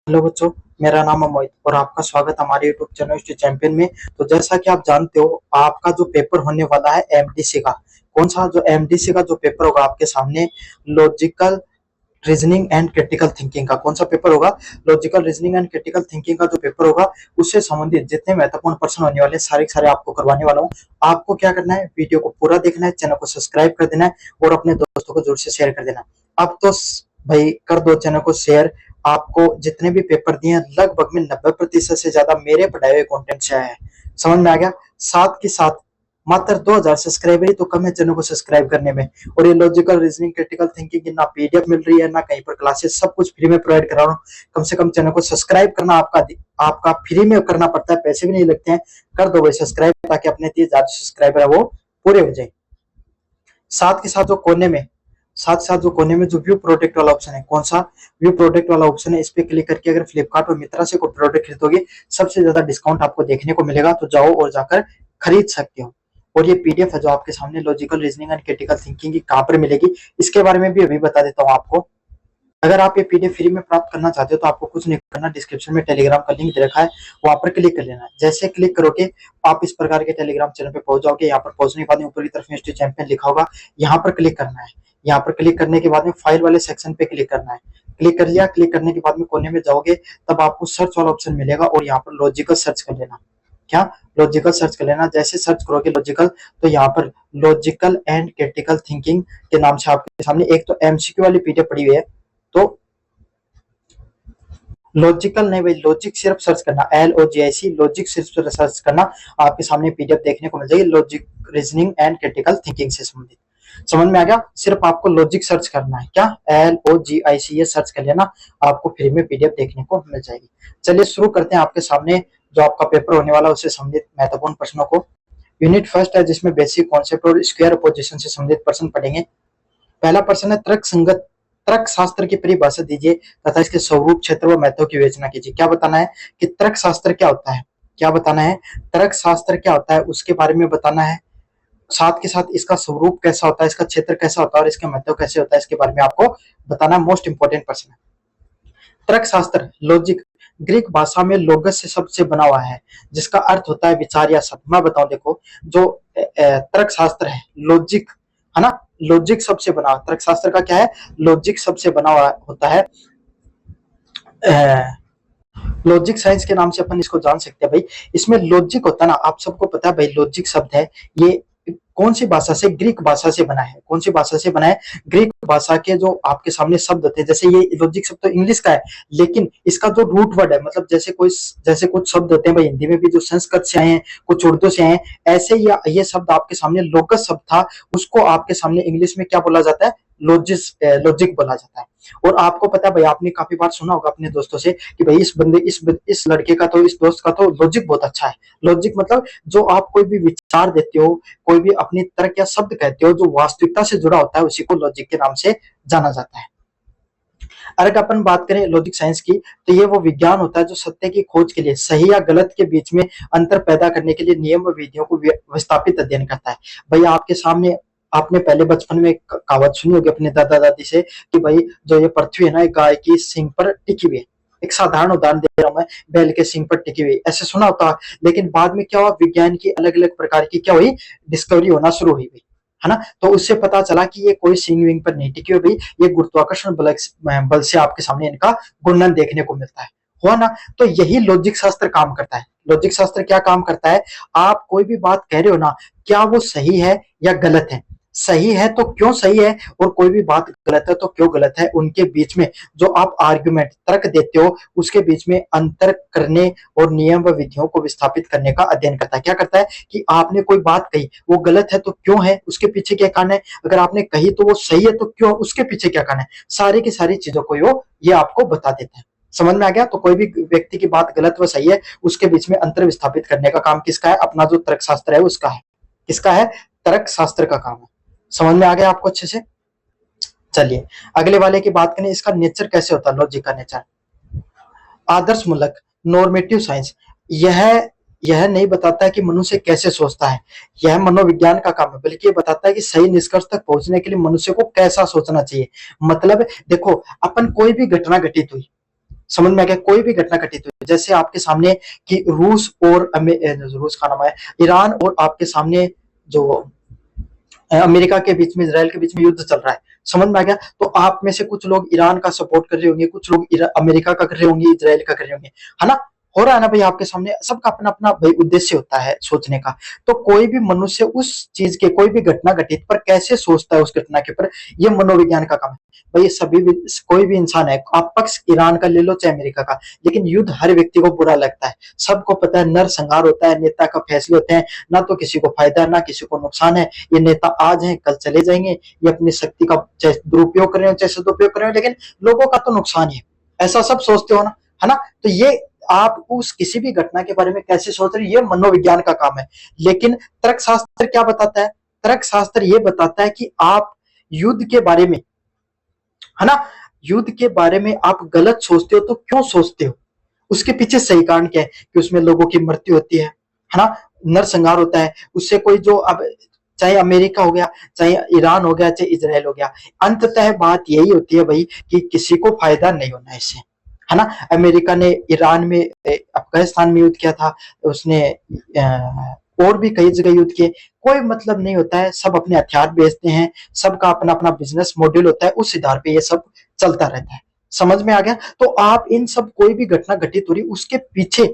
Hello बच्चों, मेरा नाम है मोहित और आपका स्वागत हमारे यूट्यूब चैनल स्टडी चैंपियन में। तो जैसा कि आप जानते हो, आपका जो पेपर होने वाला है एमडीसी का, कौन सा जो एमडीसी का जो पेपर होगा आपके सामने, logical reasoning and critical thinking का कौन सा पेपर होगा। Logical reasoning and critical thinking का जो पेपर होगा, उससे संबंधित जितने महत्वपूर्ण प्रश्न होने वाले सारे सारे आपको करवाने वाला हूँ। आपको क्या करना है, वीडियो को पूरा देखना है, चैनल को सब्सक्राइब कर देना है और अपने दोस्तों को जरूर से शेयर कर देना है। अब तो भाई कर दो चैनल को शेयर। आपको जितने भी पेपर दिए लगभग में 90% से ज्यादा मेरे पढ़ाए हुए कंटेंट से आया है। समझ में आ गया। साथ के साथ मात्र 2000 सब्सक्राइबर ही तो कम है चैनल को सब्सक्राइब करने में। और ये लॉजिकल रीजनिंग क्रिटिकल थिंकिंग की ना पीडीएफ मिल रही है ना कहीं पर क्लासेस, सब कुछ फ्री में प्रोवाइड करा रहा हूँ। कम से कम चैनल को सब्सक्राइब करना आपका फ्री में करना पड़ता है, पैसे भी नहीं लगते हैं। कर दो भाई सब्सक्राइब, ताकि अपने 30,000 सब्सक्राइबर है वो पूरे हो जाए। साथ के साथ जो कोने में जो व्यू प्रोडक्ट वाला ऑप्शन है, कौन सा व्यू प्रोडक्ट वाला ऑप्शन है, इस पे क्लिक करके अगर फ्लिपकार्ट और मित्रा से कोई प्रोडक्ट खरीदोगे, सबसे ज्यादा डिस्काउंट आपको देखने को मिलेगा। तो जाओ और जाकर खरीद सकते हो। और ये पीडीएफ है जो आपके सामने, logical reasoning and critical thinking की कहां पर मिलेगी, इसके बारे में भी अभी बता देता हूँ आपको। अगर आप ये पीडीएफ फ्री में प्राप्त करना चाहते हो तो आपको कुछ नहीं करना, डिस्क्रिप्शन में टेलीग्राम का लिंक दे रखा है, वहां पर क्लिक कर लेना है। जैसे क्लिक करोगे आप इस प्रकार के टेलीग्राम चैनल पे पहुंच जाओगे। यहाँ पर पहुंचने के बाद ऊपर की तरफ स्टडी चैंपियन लिखा होगा, यहाँ पर क्लिक करना है। यहाँ पर क्लिक करने के बाद में फाइल वाले सेक्शन पे क्लिक करना है। क्लिक कर लिया। क्लिक करने के बाद में कोने में जाओगे, तब आपको सर्च वाला ऑप्शन मिलेगा और यहाँ पर लॉजिकल सर्च कर लेना। क्या लॉजिकल सर्च कर लेना। जैसे सर्च करोगे लॉजिकल, तो यहाँ पर लॉजिकल एंड क्रिटिकल थिंकिंग के नाम से आपके सामने एक तो एमसीक्यू वाली पीडीएफ पड़ी हुई है। तो लॉजिकल नहीं भाई, लॉजिक सिर्फ सर्च करना, LOGIC, लॉजिक सिर्फ सर्च करना, आपके सामने पीडीएफ देखने को मिल जाएगी logic reasoning and critical thinking से संबंधित। समझ में आ गया। सिर्फ आपको लॉजिक सर्च करना है, क्या LOGIC, ये सर्च कर लेना, आपको फ्री में पीडीएफ देखने को मिल जाएगी। चलिए शुरू करते हैं आपके सामने जो आपका पेपर होने वाला है उससे संबंधित महत्वपूर्ण प्रश्नों को। यूनिट फर्स्ट है जिसमें बेसिक कॉन्सेप्ट और स्क्वायर पोजीशन से संबंधित प्रश्न पढ़ेंगे। पहला प्रश्न है, तर्क शास्त्र की परिभाषा दीजिए तथा इसके स्वरूप, क्षेत्र व महत्व की विवेचना कीजिए। क्या बताना है कि तर्क शास्त्र क्या होता है, क्या बताना है, तर्क शास्त्र क्या होता है उसके बारे में बताना है। साथ के साथ इसका स्वरूप कैसा होता है, इसका क्षेत्र कैसा होता है और इसका महत्व कैसे होता है, इसके बारे में आपको बताना है। मोस्ट इंपोर्टेंट प्रश्न है। तर्क शास्त्र, लॉजिक, ग्रीक भाषा में लोगस से शब्द से बना हुआ है जिसका अर्थ होता है विचार या शब्द। मैं बताऊं, देखो जो तर्क शास्त्र है, लॉजिक है ना, लॉजिक शब्द से बना। तर्क शास्त्र का क्या है, लॉजिक शब्द से बना हुआ होता है। लॉजिक साइंस के नाम से अपन इसको जान सकते हैं भाई। इसमें लॉजिक होता है ना, आप सबको पता है भाई, लॉजिक शब्द है ये कौन सी भाषा से, ग्रीक भाषा से बना है। कौन सी भाषा से बना है, ग्रीक भाषा के जो आपके सामने शब्द होते हैं, जैसे ये लॉजिक शब्द तो इंग्लिश का है, लेकिन इसका जो रूट वर्ड है, मतलब जैसे कुछ शब्द होते हैं भाई हिंदी में भी जो संस्कृत से आए हैं, कुछ उर्दू से आए हैं, ऐसे ही ये शब्द आपके सामने लोकस शब्द था, उसको आपके सामने इंग्लिश में क्या बोला जाता है, लॉजिक बोला जाता है। और आपको पता है भाई, आपने काफी बार सुना होगा अपने दोस्तों से कि भाई इस लड़के का तो, इस दोस्त का तो लॉजिक बहुत अच्छा है। लॉजिक मतलब जो आप कोई भी विचार देते हो, कोई भी अपनी तर्क या शब्द कहते हो जो वास्तविकता से जुड़ा होता है, उसी को लॉजिक के नाम से जाना जाता है। अगर अपन बात करें लॉजिक साइंस की, तो ये वो विज्ञान होता है जो सत्य की खोज के लिए सही या गलत के बीच में अंतर पैदा करने के लिए नियम व विधियों को विस्थापित अध्ययन करता है। भाई आपके सामने, आपने पहले बचपन में एक कहावत सुनी होगी अपने दादा दादी से कि भाई जो ये पृथ्वी है ना, गाय की सींग पर टिकी हुई है। एक साधारण उदाहरण दे रहा हूं मैं, बैल के सींग पर टिकी हुई, ऐसे सुना होता। लेकिन बाद में क्या हुआ, विज्ञान की अलग अलग प्रकार की क्या हुई, डिस्कवरी होना शुरू हुई भाई, है ना। तो उससे पता चला कि ये कोई सींग विंग पर नहीं टिकी हुई भाई, ये गुरुत्वाकर्षण बल से आपके सामने इनका घूर्णन देखने को मिलता है, हुआ ना। तो यही लॉजिक शास्त्र काम करता है। लॉजिक शास्त्र क्या काम करता है, आप कोई भी बात कह रहे हो ना, क्या वो सही है या गलत है, सही है तो क्यों सही है, और कोई भी बात गलत है तो क्यों गलत है, उनके बीच में जो आप आर्गुमेंट, तर्क देते हो, उसके बीच में अंतर करने और नियम व विधियों को विस्थापित करने का अध्ययन करता है। क्या करता है कि आपने कोई बात कही, वो गलत है तो क्यों है, उसके पीछे क्या कारण है, अगर आपने कही तो वो सही है तो क्यों, उसके पीछे क्या कारण है, सारी की सारी चीजों को ये आपको बता देता है। समझ में आ गया। तो कोई भी व्यक्ति की बात गलत व सही है, उसके बीच में अंतर विस्थापित करने का काम किसका है, अपना जो तर्क शास्त्र है उसका है। किसका है, तर्क शास्त्र का काम है। समझ में आ गया आपको अच्छे से। चलिए अगले वाले की बात करें, इसका नेचर कैसे होता है, लॉजिक का नेचर। आदर्शमूलक, नॉर्मेटिव साइंस, यह नहीं बताता है कि मनुष्य कैसे सोचता है, यह मनोविज्ञान का काम है, बल्कि ये बताता है कि सही निष्कर्ष तक पहुंचने के लिए मनुष्य को कैसा सोचना चाहिए। मतलब देखो, अपन कोई भी घटना घटित हुई, समझ में आ गया? कोई भी घटना घटित हुई, जैसे आपके सामने कि रूस का नाम है, ईरान और आपके सामने जो अमेरिका के बीच में, इसराइल के बीच में युद्ध चल रहा है, समझ में आ गया? तो आप में से कुछ लोग ईरान का सपोर्ट कर रहे होंगे, कुछ लोग अमेरिका का कर रहे होंगे, इसराइल का कर रहे होंगे, है ना? हो रहा है ना भाई आपके सामने, सबका अपना अपना भाई उद्देश्य होता है सोचने का। तो कोई भी मनुष्य उस चीज के, कोई भी घटना घटित पर कैसे सोचता है उस घटना के ऊपर, ये मनोविज्ञान का काम है भाई। ये सभी भी, कोई भी इंसान है, आप पक्ष ईरान का ले लो चाहे अमेरिका का, लेकिन युद्ध हर व्यक्ति को बुरा लगता है। सबको पता है नरसंहार होता है, नेता का फैसले होते हैं, ना तो किसी को फायदा है ना किसी को नुकसान है। ये नेता आज हैं कल चले जाएंगे, ये अपनी शक्ति का चाहे दुरुपयोग कर रहे हो चाहे सदुपयोग कर रहे हो, लेकिन लोगों का तो नुकसान ही है। ऐसा सब सोचते हो ना, है ना? तो ये आप उस किसी भी घटना के बारे में कैसे सोच रहे हो, ये मनोविज्ञान का काम है। लेकिन तर्कशास्त्र क्या बताता है? तर्कशास्त्र ये बताता है कि आप युद्ध के बारे में, है ना, युद्ध के बारे में आप गलत सोचते हो तो क्यों सोचते हो, उसके पीछे सही कारण क्या है कि उसमें लोगों की मृत्यु होती है ना, नरसंहार होता है, उससे कोई जो, अब चाहे अमेरिका हो गया, चाहे ईरान हो गया, चाहे इजराइल हो गया, अंततः बात यही होती है भाई कि किसी को फायदा नहीं होना इससे, है ना? अमेरिका ने ईरान में, अफगानिस्तान में युद्ध किया था, उसने और भी कई जगह युद्ध किए, कोई मतलब नहीं होता है, सब अपने हथियार बेचते हैं, सबका अपना अपना बिजनेस मॉडल होता है, उस आधार पे ये सब चलता रहता है। समझ में आ गया? तो आप इन सब, कोई भी घटना घटित हो रही, उसके पीछे,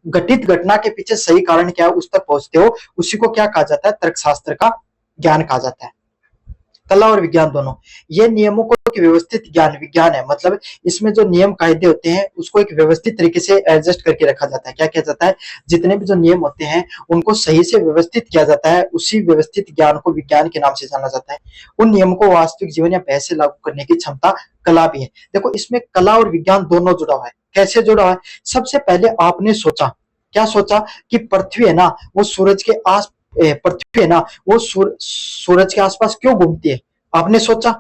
घटित घटना के पीछे सही कारण क्या है उस तक पहुंचते हो, उसी को क्या कहा जाता है? तर्कशास्त्र का ज्ञान कहा जाता है। कला और विज्ञान दोनों, ये नियमों को एक व्यवस्थित ज्ञान, विज्ञान है, मतलब इसमें जो नियम कायदे होते हैं उसको एक व्यवस्थित तरीके से एडजस्ट करके रखा जाता है। क्या किया जाता है? जितने भी जो नियम होते हैं उनको सही से व्यवस्थित किया जाता है, उसी व्यवस्थित ज्ञान को विज्ञान के नाम से जाना जाता है। उन नियम को वास्तविक जीवन या बहस से लागू करने की क्षमता कला भी है। देखो, इसमें कला और विज्ञान दोनों जुड़ा हुआ है। कैसे जुड़ा हुआ है? सबसे पहले आपने सोचा, क्या सोचा कि पृथ्वी है ना वो सूरज के आस पृथ्वी है ना वो सूरज के आसपास क्यों घूमती है, आपने सोचा,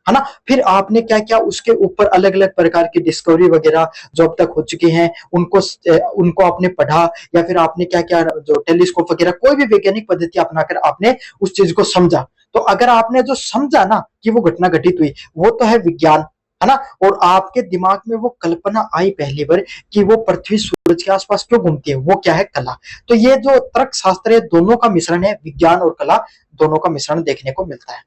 है ना? फिर आपने क्या किया, उसके ऊपर अलग अलग प्रकार की डिस्कवरी वगैरह जो अब तक हो चुकी हैं उनको आपने पढ़ा, या फिर आपने क्या किया, जो टेलीस्कोप वगैरह कोई भी वैज्ञानिक पद्धति अपनाकर आपने उस चीज को समझा। तो अगर आपने जो समझा ना कि वो घटना घटित हुई, वो तो है विज्ञान, है ना? और आपके दिमाग में वो कल्पना आई पहली बार कि वो पृथ्वी सूरज के आसपास क्यों घूमती है, वो क्या है? कला। तो ये जो तर्क शास्त्र है, दोनों का मिश्रण है, विज्ञान और कला दोनों का मिश्रण देखने को मिलता है।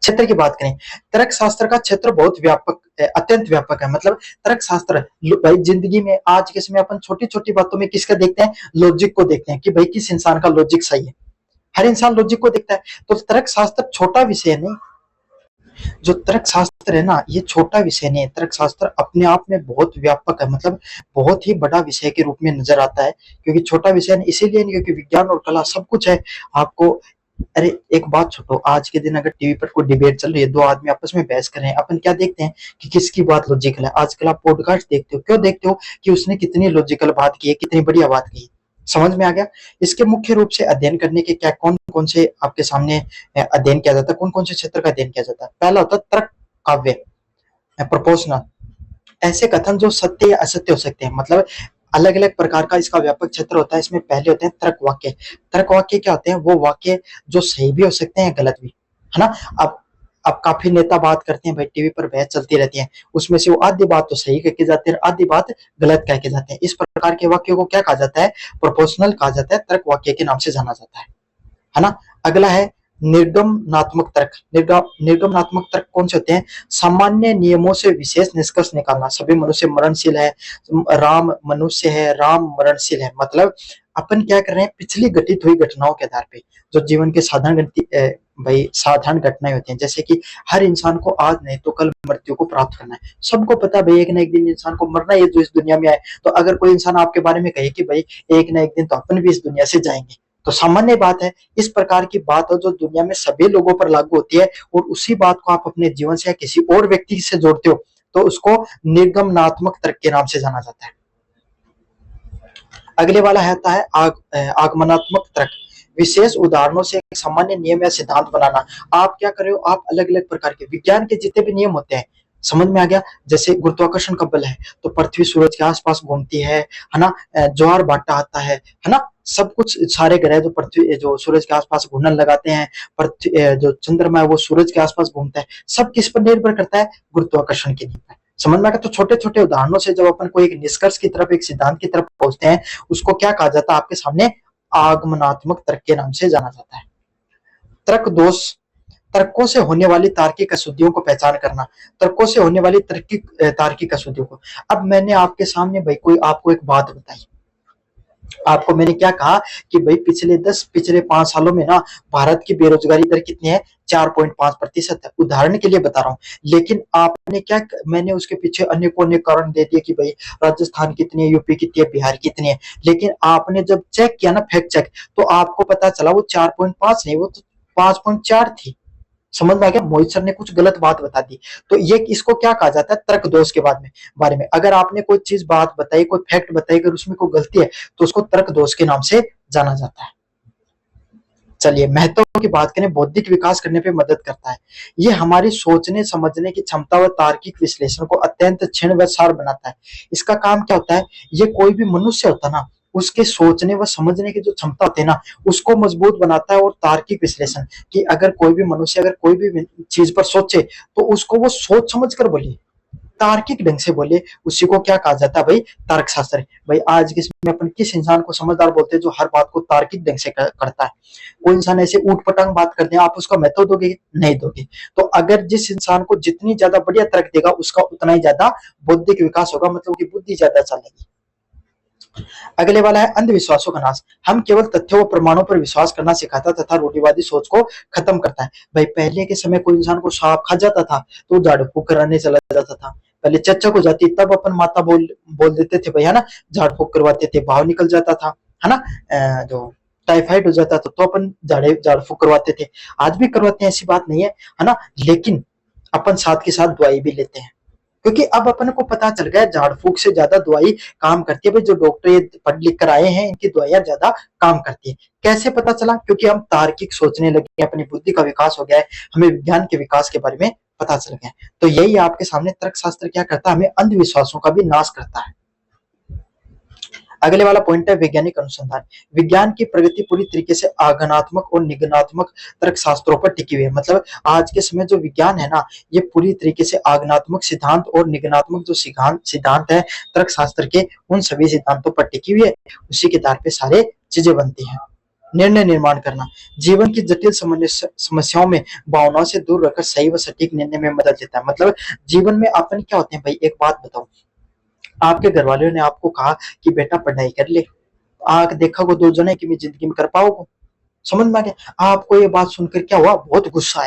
क्षेत्र की बात करें, तर्क शास्त्र का क्षेत्र बहुत व्यापक, अत्यंत व्यापक है। मतलब तर्क शास्त्र भाई, जिंदगी में आज के समय अपन छोटी छोटी बातों में किसका देखते हैं? लॉजिक को देखते हैं कि भाई किस इंसान का लॉजिक सही है। हर इंसान लॉजिक को देखता है। तो तर्क शास्त्र छोटा विषय नहीं, जो तर्क शास्त्र है ना, ये छोटा विषय नहीं है। तर्क शास्त्र अपने आप में बहुत व्यापक है, मतलब बहुत ही बड़ा विषय के रूप में नजर आता है। क्योंकि छोटा विषय नहीं, इसीलिए नहीं क्योंकि विज्ञान और कला सब कुछ है आपको। अरे एक बात छोड़ो, आज के दिन अगर टीवी पर कोई डिबेट चल रही है, दो आदमी आपस में बहस कर रहे हैं, अपन क्या देखते हैं कि किसकी बात लॉजिकल है। आजकल आप पॉडकास्ट देखते हो, क्यों देखते हो? कि उसने कितनी लॉजिकल बात की है, कितनी बढ़िया बात की है। समझ में आ गया? इसके मुख्य रूप से अध्ययन करने के क्या, कौन कौन से आपके सामने अध्ययन किया जाता है, कौन कौन से क्षेत्र का अध्ययन किया जाता है? पहला होता है तर्क काव्य, प्रोपोर्शनल, ऐसे कथन जो सत्य या असत्य हो सकते हैं। मतलब अलग अलग प्रकार का इसका व्यापक क्षेत्र होता है। इसमें पहले होते हैं तर्क वाक्य। तर्क वाक्य क्या होते हैं? वो वाक्य जो सही भी हो सकते हैं, गलत भी, है ना? अब काफी नेता बात करते हैं भाई, टीवी पर बहस चलती रहती है, उसमें से वो आधी बात तो सही कह के जाते हैं, आधी बात गलत कह के जाते हैं। इस प्रकार के वाक्यों को क्या कहा जाता है? प्रोपोर्शनल कहा जाता है, तर्क वाक्य के नाम से जाना जाता है ना? अगला है निर्गमनात्मक तर्क। निर्गमनात्मक तर्क कौन से होते हैं? सामान्य नियमों से विशेष निष्कर्ष निकालना। सभी मनुष्य मरणशील है, राम मनुष्य है, राम मरणशील है। मतलब अपन क्या कर रहे हैं, पिछली घटित हुई घटनाओं के आधार पे, जो जीवन के साधारण घटनाएं होती हैं, जैसे कि हर इंसान को आज नहीं तो कल मृत्यु को प्राप्त करना है। सबको पता है भाई एक ना एक दिन इंसान को मरना है, जो इस दुनिया में आए। तो अगर कोई इंसान आपके बारे में कहे कि भाई एक ना एक दिन तो अपन भी इस दुनिया से जाएंगे, तो सामान्य बात है। इस प्रकार की बात है जो दुनिया में सभी लोगों पर लागू होती है, और उसी बात को आप अपने जीवन से या किसी और व्यक्ति से जोड़ते हो, तो उसको निर्गमनात्मक तर्क के नाम से जाना जाता है। अगले वाला आता है आगमनात्मक तर्क। विशेष उदाहरणों से एक सामान्य नियम या सिद्धांत बनाना। आप क्या कर रहे हो? आप अलग अलग प्रकार के विज्ञान के जितने भी नियम होते हैं, समझ में आ गया? जैसे गुरुत्वाकर्षण का बल है तो पृथ्वी सूरज के आसपास घूमती है ना? ज्वार भाटा आता है ना? सब कुछ, सारे ग्रह जो पृथ्वी, जो सूरज के आसपास घूमने लगाते हैं, पृथ्वी जो चंद्रमा है वो सूरज के आसपास घूमता है, सब किस पर निर्भर करता है? गुरुत्वाकर्षण के नियम पर। समझ में आया? तो छोटे छोटे उदाहरणों से जब अपन को एक निष्कर्ष की तरफ, एक सिद्धांत की तरफ पहुंचते हैं, उसको क्या कहा जाता है आपके सामने? आगमनात्मक तर्क के नाम से जाना जाता है। तर्क दोष, तर्कों से होने वाली तार्किक अशुद्धियों को पहचान करना, तर्कों से होने वाली तार्किक अशुद्धियों को। अब मैंने आपके सामने भाई कोई आपको एक बात बताई, आपको मैंने क्या कहा कि भाई पिछले 5 सालों में ना भारत की बेरोजगारी दर कितनी है? 4.5% है। उदाहरण के लिए बता रहा हूँ, लेकिन आपने क्या, मैंने उसके पीछे अनेकों अनेक कारण दे दिए कि भाई राजस्थान कितनी है, यूपी कितनी है, बिहार कितनी है। लेकिन आपने जब चेक किया ना, फैक्ट चेक, तो आपको पता चला वो 4.5 नहीं, वो तो 5.4 थी। समझ में आ गया? मोहित सर ने कुछ गलत बात बता दी। तो ये इसको क्या कहा जाता है? तर्क दोष के बारे में अगर आपने कोई चीज बात बताई, कोई फैक्ट बताई, अगर उसमें कोई गलती है तो उसको तर्क दोष के नाम से जाना जाता है। चलिए महत्व की बात करें, बौद्धिक विकास करने पे मदद करता है। ये हमारी सोचने समझने की क्षमता व तार्किक विश्लेषण को अत्यंत क्षीण व सार बनाता है। इसका काम क्या होता है? ये कोई भी मनुष्य होता है ना, उसके सोचने व समझने की जो क्षमता होती है ना, उसको मजबूत बनाता है। और तार्किक विश्लेषण कि अगर कोई भी मनुष्य अगर कोई भी चीज पर सोचे तो उसको वो सोच समझ कर बोले, तार्किक ढंग से बोले, उसी को क्या कहा जाता है भाई? तर्क शास्त्र। भाई आज के समय अपन किस इंसान को समझदार बोलते हैं? जो हर बात को तार्किक ढंग से करता है। कोई इंसान ऐसे ऊट पटांग बात करते हैं, आप उसका महत्व दोगे? नहीं दोगे। तो अगर जिस इंसान को जितनी ज्यादा बढ़िया तर्क देगा, उसका उतना ही ज्यादा बौद्धिक विकास होगा, मतलब की बुद्धि ज्यादा चलेगी। अगले वाला है अंधविश्वासों का नाश। हम केवल तथ्यों व प्रमाणों पर विश्वास करना सिखाता तथा रूढ़िवादी सोच को खत्म करता है। भाई पहले के समय कोई इंसान को सांप खा जाता था तो झाड़ फूक कराने चला जाता था। पहले चच्चा को जाती तब अपन माता बोल देते थे भाई, है ना, झाड़ फूक करवाते थे, भाव निकल जाता था, है ना, जो टाइफाइड हो जाता था तो अपन झाड़ फूक करवाते थे। आज भी करवाते हैं, ऐसी बात नहीं है ना, लेकिन अपन साथ के साथ दवाई भी लेते हैं, क्योंकि अब अपन को पता चल गया झाड़ फूक से ज्यादा दवाई काम करती है। भाई जो डॉक्टर ये पढ़ लिख कर आए हैं, इनकी दवाइयां ज्यादा काम करती है। कैसे पता चला? क्योंकि हम तार्किक सोचने लगे, अपनी बुद्धि का विकास हो गया है, हमें विज्ञान के विकास के बारे में पता चल गया। तो यही आपके सामने तर्कशास्त्र क्या करता है? हमें अंधविश्वासों का भी नाश करता है। अगले वाला पॉइंट है वैज्ञानिक अनुसंधान। विज्ञान की प्रगति पूरी तरीके से आगमनात्मक और निगमनात्मक तर्क शास्त्रों पर टिकी हुई है। मतलब आज के समय जो विज्ञान है ना, ये पूरी तरीके से आगमनात्मक सिद्धांत और निगमनात्मक जो सिद्धांत है तर्क शास्त्र के, उन सभी सिद्धांतों पर टिकी हुई है। उसी के आधार पे सारे चीजें बनती हैं। निर्णय निर्माण करना, जीवन की जटिल समस्याओं में भावनाओं से दूर रहकर सही व सटीक निर्णय में मदद देता है। मतलब जीवन में अपन क्या होते हैं भाई, एक बात बताओ, आपके घर वालों ने आपको कहा कि बेटा पढ़ाई कर ले, आग देखा को 2 जने कि मैं जिंदगी में कर पाओगे? समझ में आ गया? आपको ये बात सुनकर क्या हुआ? बहुत गुस्सा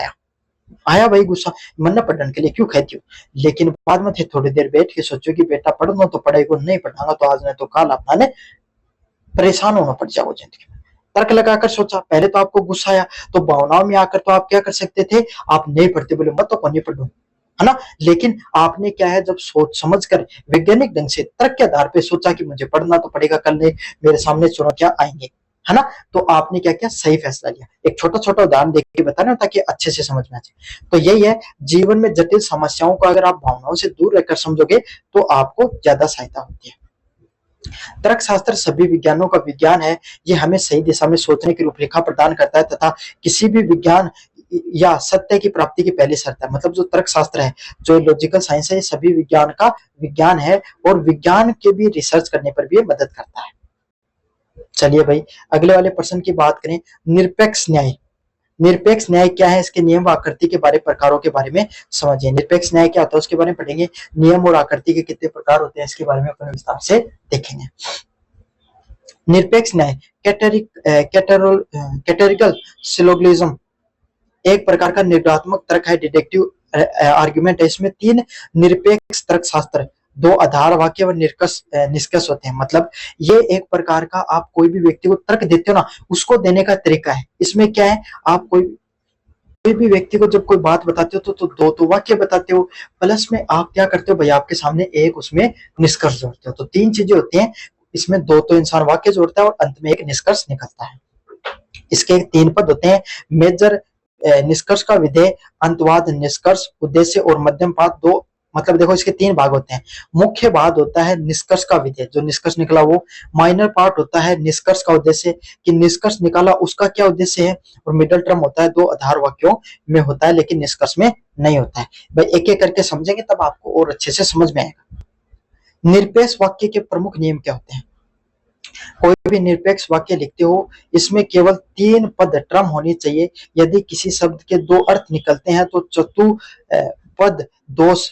आया भाई गुस्सा, मन न पढ़ने के लिए क्यों कहती हो? लेकिन बाद में थे थोड़ी देर बैठ के सोचो कि बेटा पढ़ना तो पढ़ाई को, नहीं पढ़ाऊंगा तो आज नहीं तो कल अपना परेशान होना पड़ जाओ जिंदगी में। तर्क लगाकर सोचा, पहले तो आपको गुस्सा आया, तो भावनाओं में आकर तो आप क्या कर सकते थे? आप नहीं पढ़ते, बोले मत तो नहीं पढ़ू, है ना। लेकिन आपने क्या है, जब सोच समझ कर वैज्ञानिक ढंग से तर्क के आधार पे सोचा कि मुझे पढ़ना तो पड़ेगा, कल नहीं मेरे सामने चुनौतियां आएंगे, है ना, तो आपने क्या किया? सही फैसला लिया। एक छोटा छोटा उदाहरण देख के बताना ताकि अच्छे से समझ में आ जाए। तो यही है, जीवन में जटिल समस्याओं को अगर आप भावनाओं से दूर रहकर समझोगे तो आपको ज्यादा सहायता होती है। तर्कशास्त्र सभी विज्ञानों का विज्ञान है। ये हमें सही दिशा में सोचने की रूपरेखा प्रदान करता है तथा किसी भी विज्ञान या सत्य की प्राप्ति की पहली शर्त है। मतलब जो तर्कशास्त्र है, जो लॉजिकल साइंस है, ये सभी विज्ञान का विज्ञान है और विज्ञान के भी रिसर्च करने पर भी मदद करता है। चलिए भाई अगले वाले प्रश्न की बात करें, निरपेक्ष न्याय। निरपेक्ष न्याय क्या है? इसके नियम व आकृति के प्रकारों के बारे में समझिए। निरपेक्ष न्याय क्या होता है उसके बारे में पढ़ेंगे। नियम और आकृति के कितने प्रकार होते हैं इसके बारे में अपन विस्तार से देखेंगे। निरपेक्ष न्याय कैटेगोरिकल सिलोगिज्म एक प्रकार का निर्णात्मक तर्क है, डिडक्टिव आर्गुमेंट है। इसमें 3 निरपेक्ष तर्कशास्त्र, 2 आधार वाक्य व निष्कर्ष होते हैं। मतलब ये एक प्रकार का, आप कोई भी व्यक्ति को तर्क देते हो ना, उसको देने का तरीका है। इसमें क्या है, आप कोई भी व्यक्ति को जब कोई बात बताते हो तो 2 वाक्य बताते हो, प्लस में आप क्या करते हो भाई, आपके सामने एक उसमें निष्कर्ष जोड़ते हो। तो 3 चीजें होती हैं इसमें, 2 तो इंसान वाक्य जोड़ता है और अंत में एक निष्कर्ष निकलता है। इसके 3 पद होते हैं, मेजर निष्कर्ष का विधेय, अंतवाद निष्कर्ष, उद्देश्य और मध्यम पाद 2 मतलब देखो इसके तीन भाग होते हैं। मुख्य भाग होता है निष्कर्ष का विधेय, जो निष्कर्ष निकला वो। माइनर पार्ट होता है निष्कर्ष का उद्देश्य, कि निष्कर्ष निकाला उसका क्या उद्देश्य है। और मिडल टर्म होता है दो आधार वाक्यों में होता है लेकिन निष्कर्ष में नहीं होता है। भाई एक एक करके समझेंगे तब आपको और अच्छे से समझ में आएगा। निरपेक्ष वाक्य के प्रमुख नियम क्या होते हैं। कोई भी निरपेक्ष वाक्य लिखते हो इसमें केवल तीन पद टर्म होनी चाहिए। यदि किसी शब्द के दो अर्थ निकलते हैं तो चतु पद दोष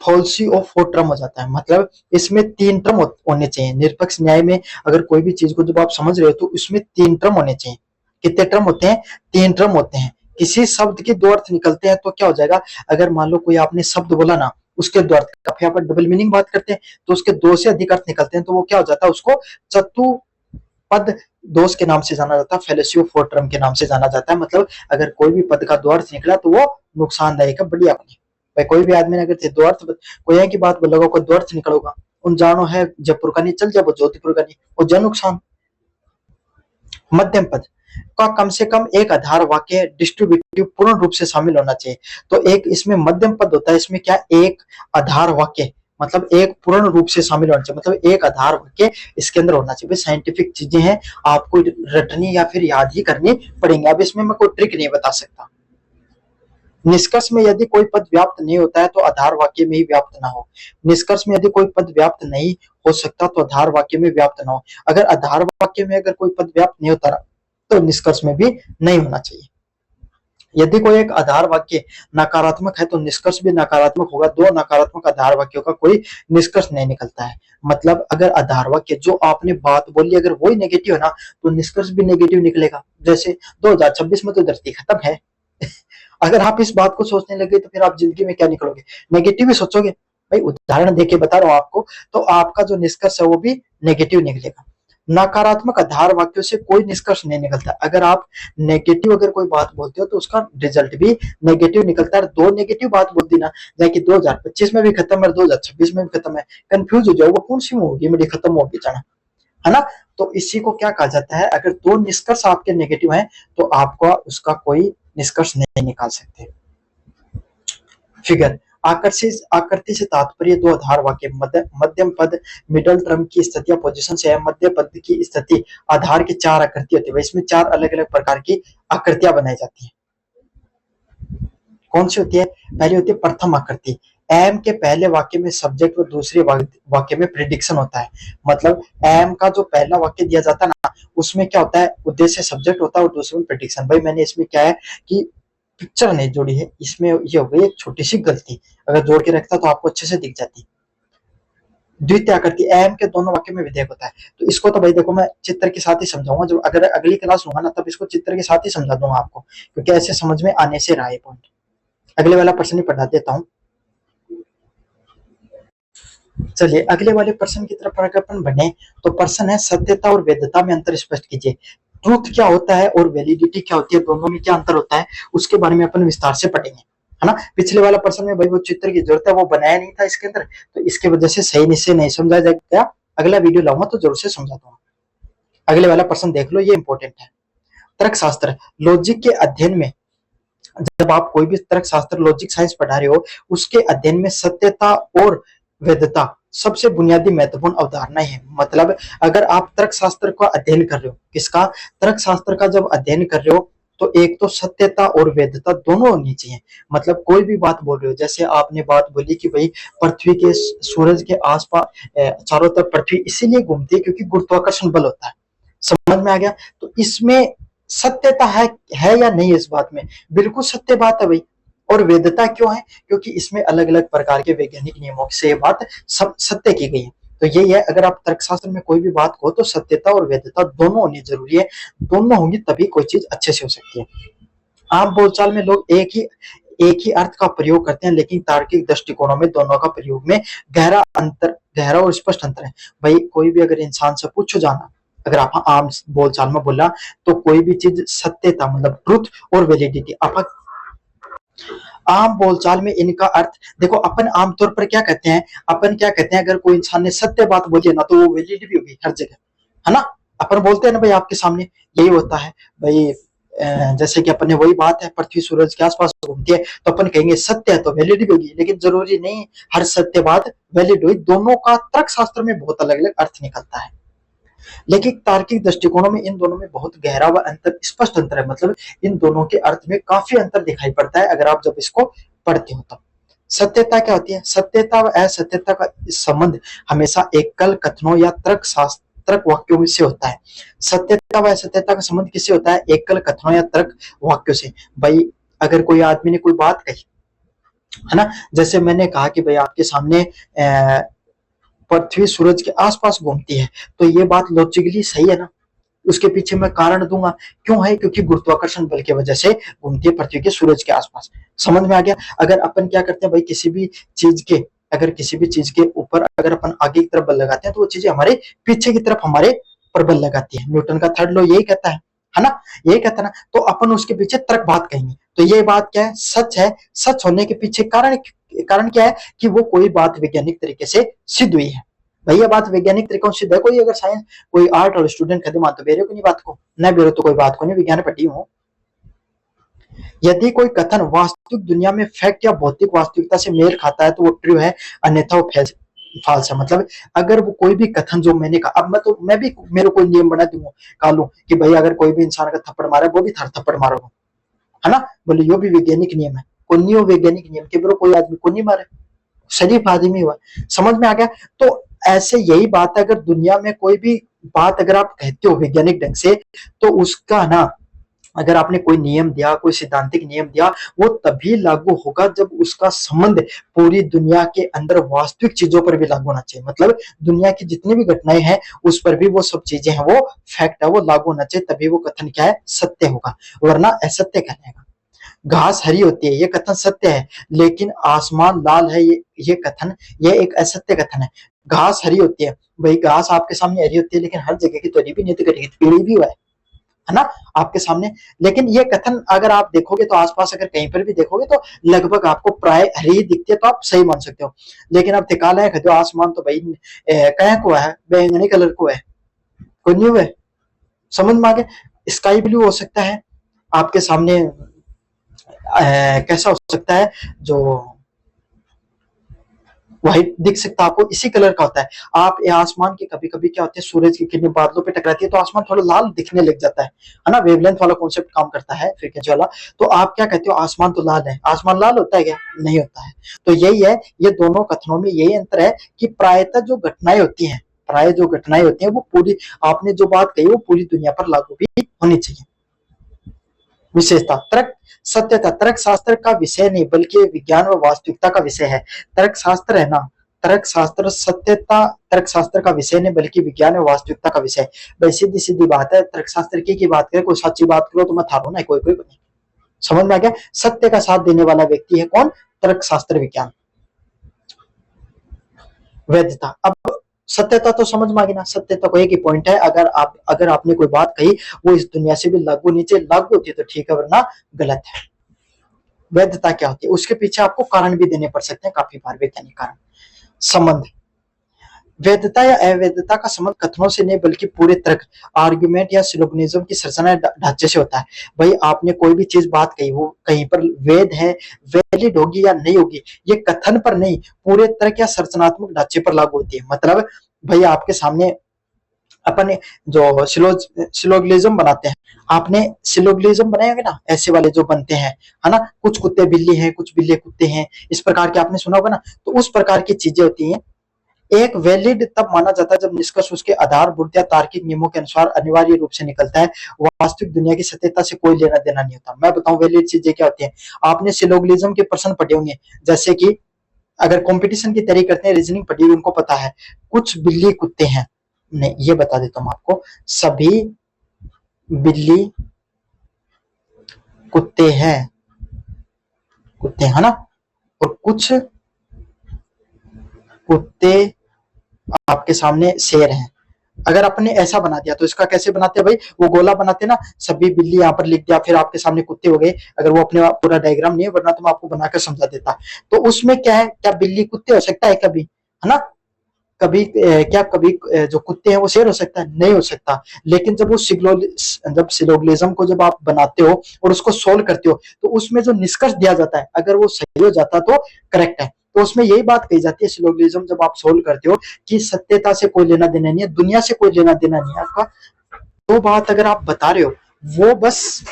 फॉल्सी ऑफ फोर टर्म हो जाता है। मतलब इसमें तीन टर्म होने चाहिए। निरपेक्ष न्याय में अगर कोई भी चीज को जब आप समझ रहे हो तो इसमें तीन टर्म होने चाहिए। कितने टर्म होते हैं, तीन टर्म होते हैं। किसी शब्द के दो अर्थ निकलते हैं तो क्या हो जाएगा, अगर मान लो कोई आपने शब्द बोला ना, उसके दो अर्थ, काफी आप डबल मीनिंग बात करते हैं तो उसके दो से अधिक अर्थ निकलते हैं तो वो क्या हो जाता है, उसको चतुपद दोष के नाम से जाना जाता है, फेलेसी ऑफ फोर टर्म के नाम से जाना जाता है। मतलब अगर कोई भी पद का दो अर्थ निकला तो वो नुकसानदायक है। बढ़िया बनी भाई, कोई भी आदमी ने अगर दो अर्थ, कोई है की बात बोलेगा, कोई दो अर्थ निकलेगा, उन जानो है जयपुर का नहीं चल जाए वो जोधपुर का नहीं, वो जन नुकसान। मध्यम पद का कम से कम एक आधार वाक्य डिस्ट्रीब्यूटिव पूर्ण रूप से शामिल होना चाहिए। तो एक इसमें मध्यम पद होता है, इसमें क्या, एक आधार वाक्य, मतलब एक पूर्ण रूप से शामिल होना चाहिए, मतलब एक आधार वाक्य इसके अंदर होना चाहिए। साइंटिफिक चीजें हैं, आपको रटनी या फिर याद ही करनी पड़ेंगी। अब इसमें मैं कोई ट्रिक नहीं बता सकता। निष्कर्ष में यदि कोई पद व्याप्त नहीं होता है तो आधार वाक्य में ही व्याप्त ना हो। निष्कर्ष में यदि कोई पद व्याप्त नहीं हो सकता तो आधार वाक्य में व्याप्त ना हो। अगर आधार वाक्य में अगर कोई पद व्याप्त नहीं होता तो निष्कर्ष में भी नहीं होना चाहिए। यदि कोई एक आधार वाक्य नकारात्मक है तो निष्कर्ष भी नकारात्मक होगा। दो नकारात्मक आधार वाक्यों का कोई निष्कर्ष नहीं निकलता है। मतलब अगर आधार वाक्य जो आपने बात बोली अगर वही नेगेटिव है ना तो निष्कर्ष भी नेगेटिव निकलेगा। जैसे 2026 में तो धरती खत्म है अगर आप इस बात को सोचने लगे तो फिर आप जिंदगी में क्या निकलोगे, नेगेटिव ही सोचोगे। भाई उदाहरण देके बता रहा हूं आपको, तो आपका जो निष्कर्ष है वो भी नेगेटिव निकलेगा। नकारात्मक आधार वाक्यों से कोई निष्कर्ष नहीं निकलता। अगर आप नेगेटिव अगर कोई बात बोलते हो तो उसका रिजल्ट भी नेगेटिव निकलता है। दो नेगेटिव बात बोल दी ना, जैसे कि 2025 में भी खत्म है, 2026 में भी खत्म है, कंफ्यूज हो जाओ वो कौन सी होगी, मेरी खत्म होगी जाना, है ना। तो इसी को क्या कहा जाता है, अगर दो निष्कर्ष आपके नेगेटिव हैं तो आपका उसका कोई निष्कर्ष नहीं निकाल सकते। फिगर आकृति से तात्पर्य दो आधार वाक्य, मध्यम पद मिडल टर्म की स्थिति या पोजीशन से है। मध्य पद की स्थिति आधार की चार आकृति होती है। इसमें चार अलग अलग प्रकार की आकृतियां बनाई जाती हैं। कौन सी होती है, पहली होती है प्रथम आकृति। एम के पहले वाक्य में सब्जेक्ट और दूसरे वाक्य में प्रिडिक्शन होता है। मतलब एम का जो पहला वाक्य दिया जाता है ना उसमें क्या होता है, उद्देश्य सब्जेक्ट होता है और दूसरे में प्रिडिक्शन। भाई मैंने इसमें क्या है कि पिक्चर नहीं जोड़ी है, इसमें ये हो गई एक छोटी सी गलती, अगर जोड़ के रखता तो आपको अच्छे से दिख जाती। द्वितीय आकृति एम के दोनों वाक्य में विधेयक होता है। तो इसको तो भाई देखो मैं चित्र के साथ ही समझाऊंगा, जो अगर अगली क्लास लूंगा ना तब इसको चित्र के साथ ही समझा दूंगा आपको, क्योंकि ऐसे समझ में आने से रहा है पॉइंट। अगले वाला प्रश्न ही पढ़ा देता हूँ। चलिए अगले वाले प्रश्न की तरफ अगर अपन बढ़े तो प्रश्न है सत्यता और वैधता में अंतर स्पष्ट कीजिए। ट्रूथ क्या होता है और वैलिडिटी क्या होती है, दोनों में क्या अंतर होता है उसके बारे में अपन विस्तार से पढ़ेंगे, है ना। पिछले वाला प्रश्न में भाई वो चित्र की जरूरत है वो बनाया नहीं था इसके अंदर, तो इसके वजह से सही से नहीं समझा जाएगा। अगला वीडियो लाऊंगा तो जरूर से समझा दूंगा। अगले वाला प्रश्न देख लो, ये इंपॉर्टेंट है। तर्कशास्त्र लॉजिक के अध्ययन में, जब आप कोई भी तर्कशास्त्र लॉजिक साइंस पढ़ा रहे हो उसके अध्ययन में सत्यता और वैधता सबसे बुनियादी महत्वपूर्ण अवधारणा है। मतलब अगर आप तर्कशास्त्र का अध्ययन कर रहे हो, किसका, तर्कशास्त्र का जब अध्ययन कर रहे हो तो एक तो सत्यता और वैधता दोनों होनी चाहिए। मतलब कोई भी बात बोल रहे हो, जैसे आपने बात बोली कि भाई पृथ्वी के सूरज के आसपास चारों तरफ पृथ्वी इसीलिए घूमती है क्योंकि गुरुत्वाकर्षण बल होता है, समझ में आ गया। तो इसमें सत्यता है या नहीं, इस बात में बिल्कुल सत्य बात है भाई। और वैधता क्यों है, क्योंकि इसमें अलग अलग प्रकार के वैज्ञानिक नियमों से ये बात सत्य की गई है। तो यही है, अगर आप तर्कशास्त्र में कोई भी बात को तो सत्यता और वैधता दोनों होनी जरूरी है। दोनों होंगी तभी कोई चीज अच्छे से हो सकती है। आम बोलचाल में लोग एक ही अर्थ का प्रयोग करते हैं, लेकिन तार्किक दृष्टिकोणों में दोनों का प्रयोग में गहरा और स्पष्ट अंतर है। भाई कोई भी अगर इंसान से पूछो जाना, अगर आप आम बोलचाल में बोला तो कोई भी चीज सत्यता मतलब ट्रुथ और वैलिडिटी, आप आम बोलचाल में इनका अर्थ देखो। अपन आमतौर पर क्या कहते हैं, अपन क्या कहते हैं, अगर कोई इंसान ने सत्य बात बोली है ना तो वो वैलिड भी होगी हर जगह, है ना। अपन बोलते हैं ना भाई आपके सामने यही होता है भाई, जैसे कि अपन ने वही बात है, पृथ्वी सूरज के आसपास घूमती है, तो अपन कहेंगे सत्य है तो वैलिड भी होगी, लेकिन जरूरी नहीं हर सत्य बात वैलिड हुई। दोनों का तर्क शास्त्र में बहुत अलग अलग अर्थ निकलता है, लेकिन तार्किक दृष्टिकोणों में इन दोनों में बहुत गहरा व अंतर, स्पष्ट अंतर है। मतलब इन दोनों के अर्थ में काफी अंतर दिखाई पड़ता है अगर आप जब इसको पढ़ते हो तब। सत्यता क्या होती है? सत्यता व असत्यता का संबंध हमेशा एकल कथनों या तर्क वाक्यों से होता है। सत्यता व असत्यता का संबंध किससे होता है? एकल कथनों या तर्क वाक्यों से। भाई अगर कोई आदमी ने कोई बात कही है ना, जैसे मैंने कहा कि भाई आपके सामने पृथ्वी सूरज के आसपास घूमती है, तो ये बात लॉजिकली सही है ना, उसके पीछे मैं कारण दूंगा। क्यों है? क्योंकि गुरुत्वाकर्षण बल की वजह से घूमती है पृथ्वी के सूरज के आसपास। समझ में आ गया? अगर अपन क्या करते हैं भाई, किसी भी चीज के ऊपर अगर अपन आगे की तरफ बल लगाते हैं तो वो चीजें हमारे पीछे की तरफ हमारे पर बल लगाती है। न्यूटन का थर्ड लॉ यही कहता है ना, यही कहता है ना। तो अपन उसके पीछे तर्क बात कहेंगे, तो ये बात क्या है? सच है। सच होने के पीछे कारण क्या है? कि वो कोई बात वैज्ञानिक तरीके से सिद्ध हुई है। भैया बात वैज्ञानिक तरीकों से सिद्ध है। कोई अगर साइंस कोई आर्ट और स्टूडेंट कदम मानते बेरे को नहीं बात को, न बेरो तो कोई बात को नहीं, विज्ञान पढ़ी हूं। यदि कोई कथन वास्तविक दुनिया में फैक्ट या भौतिक वास्तविकता से मेल खाता है तो वो ट्रू है, अन्यथा वो फाल्स है। मतलब अगर वो कोई भी कथन जो मैंने कहा, अब मैं भी मेरे कोई नियम बना दूंगा कालू कि भाई अगर कोई भी इंसान का थप्पड़ मारे वो भी थार थप्पड़ मारो, है ना, बोले यो भी वैज्ञानिक नियम है। कोई वैज्ञानिक नियम के बरो कोई आदमी को नहीं मारे, शरीफ आदमी हुआ। समझ में आ गया? तो ऐसे यही बात है, अगर दुनिया में कोई भी बात अगर आप कहते हो वैज्ञानिक ढंग से, तो उसका ना अगर आपने कोई नियम दिया, कोई सिद्धांतिक नियम दिया, वो तभी लागू होगा जब उसका संबंध पूरी दुनिया के अंदर वास्तविक चीजों पर भी लागू होना चाहिए। मतलब दुनिया की जितनी भी घटनाएं हैं उस पर भी वो सब चीजें हैं, वो फैक्ट है, वो लागू होना चाहिए, तभी वो कथन क्या है? सत्य होगा, वरना असत्य कहलाएगा। घास हरी होती है, ये कथन सत्य है, लेकिन आसमान लाल है, ये कथन, ये एक असत्य कथन है। घास हरी होती है, भाई घास आपके सामने हरी होती है, लेकिन हर जगह की तो भी नहीं करेगी, पीली भी हुआ है ना आपके सामने। लेकिन ये कथन अगर आप देखोगे तो आसपास अगर कहीं पर भी देखोगे तो लगभग आपको प्राय हरी दिखती है, तो आप सही मान सकते हो। लेकिन अब ठिकाना है कहते हो आसमान तो भाई कह को है, बैंगनी कलर को है, कोई नहीं हुआ। समझ में आ गया? स्काई ब्लू हो सकता है आपके सामने, कैसा हो सकता है, जो व्हाइट दिख सकता है आपको, इसी कलर का होता है। आप आसमान के कभी कभी क्या होते हैं, सूरज की किरणें बादलों पे टकराती है तो आसमान थोड़ा लाल दिखने लग जाता है ना, वेवलेंथ वाला कॉन्सेप्ट काम करता है फ्रीक्वेंसी वाला। तो आप क्या कहते हो, आसमान तो लाल है, आसमान लाल होता है क्या? नहीं होता है। तो यही है, ये दोनों कथनों में यही अंतर है कि प्रायतः जो घटनाएं होती हैं, वो पूरी, आपने जो बात कही वो पूरी दुनिया पर लागू भी होनी चाहिए। विशेषता तर्क सत्यता तर्क शास्त्र का विषय नहीं बल्कि विज्ञान व वास्तविकता का विषय है। तर्क शास्त्र है ना, तर्क शास्त्र सत्यता तर्क शास्त्र का विषय नहीं बल्कि विज्ञान व वास्तविकता का विषय। भाई सीधी सीधी बात है, तर्क शास्त्र की बात करें, कोई सच्ची बात करो तो मैं थारो ना, कोई कोई नहीं। समझ में आ गया? सत्य का साथ देने वाला व्यक्ति है कौन? तर्क शास्त्र विज्ञान। वैधता, अब सत्यता तो समझ में आ गई ना, सत्यता को एक ही पॉइंट है, अगर आपने कोई बात कही वो इस दुनिया से भी लागू नहीं चाहिए, लागू होती है तो ठीक है, वरना गलत है। वैधता क्या होती है? उसके पीछे आपको कारण भी देने पड़ सकते हैं, काफी बार वैज्ञानिक कारण। संबंध, वैधता या अवैधता का संबंध कथनों से नहीं बल्कि पूरे तर्क, आर्गुमेंट या सिलोगनिज्म की संरचना ढांचे से होता है। भाई आपने कोई भी चीज बात कही, वो कहीं पर वैध है, वैलिड होगी या नहीं होगी, ये कथन पर नहीं पूरे तर्क या संरचनात्मक ढांचे पर लागू होती है। मतलब भाई आपके सामने अपन जो सिलोगलिज्म बनाते हैं, आपने सिलोगलिज्म बनाए होंगे ना, ऐसे वाले जो बनते हैं, है ना, कुछ कुत्ते बिल्ली हैं, कुछ बिल्ली कुत्ते हैं, इस प्रकार के आपने सुना होगा ना। तो उस प्रकार की चीजें होती हैं। एक वैलिड तब माना जाता है जब निष्कर्ष उसके आधारभूत या तार्किक नियमों के अनुसार अनिवार्य रूप से निकलता है, वास्तविक दुनिया की सत्यता से कोई लेना देना नहीं होता। मैं बताऊं वैलिड चीजें क्या होती हैं। आपने सिलोगलिज्म के प्रश्न पढ़े होंगे, जैसे कि अगर कंपटीशन की तैयारी करते हैं, रीजनिंग पढ़ी हुई उनको पता है, कुछ बिल्ली कुत्ते हैं, नहीं ये बता देता हूं आपको, सभी बिल्ली कुत्ते हैं, कुत्ते है ना, और कुछ कुत्ते आपके सामने शेर हैं। अगर आपने ऐसा बना दिया तो इसका कैसे बनाते हैं भाई, वो गोला बनाते ना, सभी बिल्ली यहाँ पर लिख दिया, फिर आपके सामने कुत्ते हो गए। अगर वो अपने पूरा डायग्राम नहीं है, वरना तो मैं आपको बनाकर समझा देता। तो उसमें क्या है, क्या बिल्ली कुत्ते हो सकता है कभी, है ना, कभी जो कुत्ते हैं वो शेर हो सकता है? नहीं हो सकता। लेकिन जब जब सिलोगिज्म को जब आप बनाते हो और उसको सोल्व करते हो, तो उसमें जो निष्कर्ष दिया जाता है, अगर वो सही हो जाता तो करेक्ट है। तो उसमें यही बात कही जाती है सिलोगिज्म जब आप सोल्व करते हो कि सत्यता से कोई लेना देना नहीं है, दुनिया से कोई लेना देना नहीं है आपका। वो बात अगर आप बता रहे हो वो बस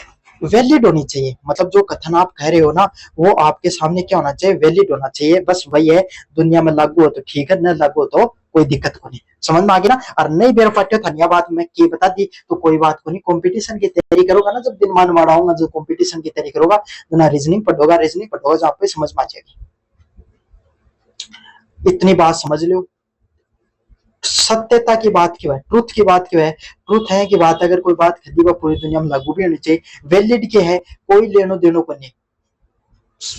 वैलिड होनी चाहिए। मतलब जो कथन आप कह रहे हो ना, वो आपके सामने क्या होना चाहिए? वैलिड होना चाहिए। बस वही है, दुनिया में लागू हो तो ठीक है, न लागू हो तो कोई दिक्कत को नहीं। समझ में आ गया ना? और नहीं बेर पाटे धनिया बात मैं की बता दी तो कोई बात को नहीं। कंपटीशन की तैयारी करोगा ना, जब दिन मान माराऊंगा, जो कंपटीशन की तैयारी करोगा ना, रीजनिंग पढ़ोगा जो आपको समझ में आ जाएगी। इतनी बात समझ लो। सत्यता की बात क्यों है? ट्रुथ की बात क्यों है? ट्रुथ है कि बात अगर कोई बात खदी वो पूरी दुनिया में लागू भी होनी चाहिए, वैलिड के है, कोई लेनो देनो को नहीं।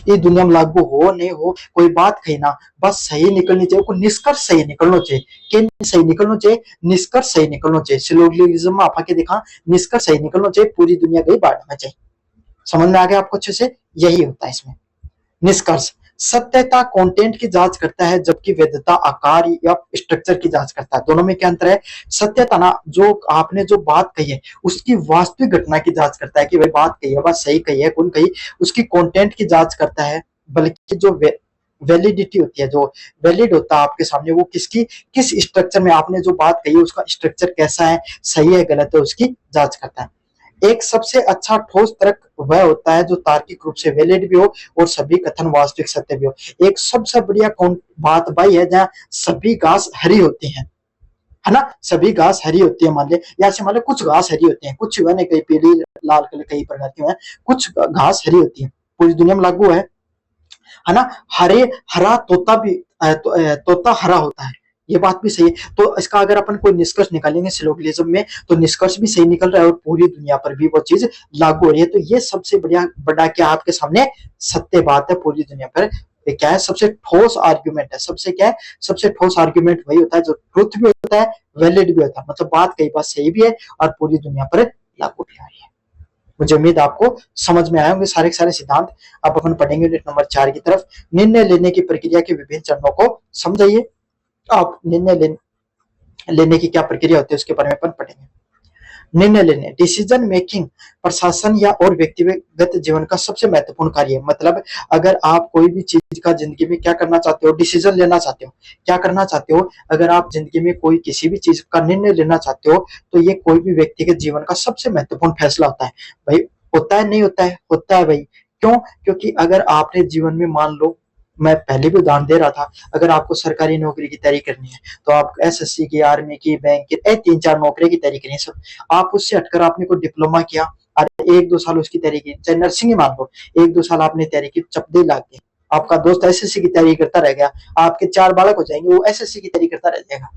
ये दुनिया में लागू हो नहीं हो, कोई बात कही ना, बस सही निकलनी चाहिए, कोई निष्कर्ष सही निकलना चाहिए। के सही निकलना चाहिए? निष्कर्ष सही निकलना चाहिए। सिलोगिज्म में आपा के देखा, निष्कर्ष सही निकलना चाहिए, पूरी दुनिया गई बांट में चाहिए। समझ में आ गया आपको अच्छे से? यही होता है इसमें निष्कर्ष। सत्यता कंटेंट की जांच करता है, जबकि वैधता आकार या स्ट्रक्चर की जांच करता है। दोनों में क्या अंतर है? सत्यता ना, जो आपने जो बात कही है उसकी वास्तविक घटना की जांच करता है कि भाई बात कही है, बात सही कही है, कौन कही, उसकी कंटेंट की जांच करता है। बल्कि जो वैलिडिटी होती है, जो वैलिड होता है आपके सामने, वो किस स्ट्रक्चर में आपने जो बात कही है उसका स्ट्रक्चर कैसा है, सही है गलत है, उसकी जांच करता है। एक सबसे अच्छा ठोस तर्क वह होता है जो तार्किक रूप से वैलिड भी हो और सभी कथन वास्तविक सत्य भी हो। एक सबसे बढ़िया बात भाई है जहाँ सभी घास हरी होती है ना? सभी घास हरी होती है मान ले, या से मान ले कुछ घास हरी होती है, कुछ नहीं, कई पीली लाल कलर कई प्रकार की है, कुछ घास हरी होती है, पूरी दुनिया में लागू है ना? हरे हरा तोता भी तोता हरा होता है, ये बात भी सही है। तो इसका अगर अपन कोई निष्कर्ष निकालेंगे सिलोगिज्म में, तो निष्कर्ष भी सही निकल रहा है और पूरी दुनिया पर भी वो चीज लागू हो रही है। तो ये सबसे बड़ा क्या आपके सामने सत्य बात है पूरी दुनिया पर। क्या है? सबसे ठोस आर्ग्यूमेंट है। सबसे क्या है? सबसे ठोस आर्ग्यूमेंट वही होता है जो ट्रुथ भी होता है, वैलिड भी होता है। मतलब बात कई बात सही भी है और पूरी दुनिया पर लागू भी आ रही है। मुझे उम्मीद आपको समझ में आए होंगे सारे के सारे सिद्धांत। अब अपन पढ़ेंगे यूनिट नंबर 4 की तरफ। निर्णय लेने की प्रक्रिया के विभिन्न चरणों को समझिए। आप लेने की क्या प्रक्रिया होती है उसके बारे में अपन पढ़ेंगे। निर्णय लेने, डिसीजन मेकिंग प्रशासन या और व्यक्तिगत जीवन का सबसे महत्वपूर्ण कार्य है। मतलब अगर आप कोई भी चीज का जिंदगी में क्या करना चाहते हो, डिसीजन लेना चाहते हो, क्या करना चाहते हो, अगर आप जिंदगी में कोई किसी भी चीज का निर्णय लेना चाहते हो, तो ये कोई भी व्यक्ति के जीवन का सबसे महत्वपूर्ण फैसला होता है भाई। होता है नहीं होता है? होता है भाई। क्यों? क्योंकि अगर आपने जीवन में मान लो, मैं पहले भी उदाहरण दे रहा था, अगर आपको सरकारी नौकरी की तैयारी करनी है तो आप एसएससी की, आर्मी की, बैंक की, 3-4 नौकरी की तैयारी करनी है सब। आप उससे हटकर आपने कोई डिप्लोमा किया और 1-2 साल उसकी तैयारी की, चाहे नर्सिंग ही मान लो, 1-2 साल आपने तैयारी की, चपदे लाग गए, आपका दोस्त एसएससी की तैयारी करता रह गया, आपके 4 बालक हो जाएंगे, वो एसएससी की तैयारी करता रह जाएगा।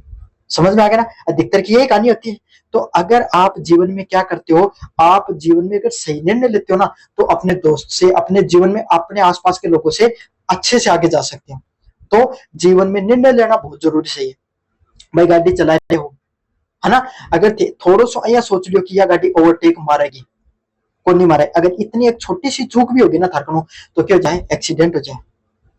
समझ में आ गया ना? अधिकतर की यही कहानी होती है। तो अगर आप जीवन में क्या करते हो, आप जीवन में अगर सही निर्णय लेते हो ना, तो अपने दोस्त से, अपने जीवन में अपने आसपास के लोगों से अच्छे से आगे जा सकते हो। तो जीवन में निर्णय लेना बहुत जरूरी सही है। भाई गाड़ी चला रहे हो, है ना? अगर थोड़ा सा या सोच लियो कि यह गाड़ी ओवरटेक मारेगी, को नहीं मारे, अगर इतनी एक छोटी सी चूक भी होगी ना थारकनो, तो क्या हो जाए? एक्सीडेंट हो जाए।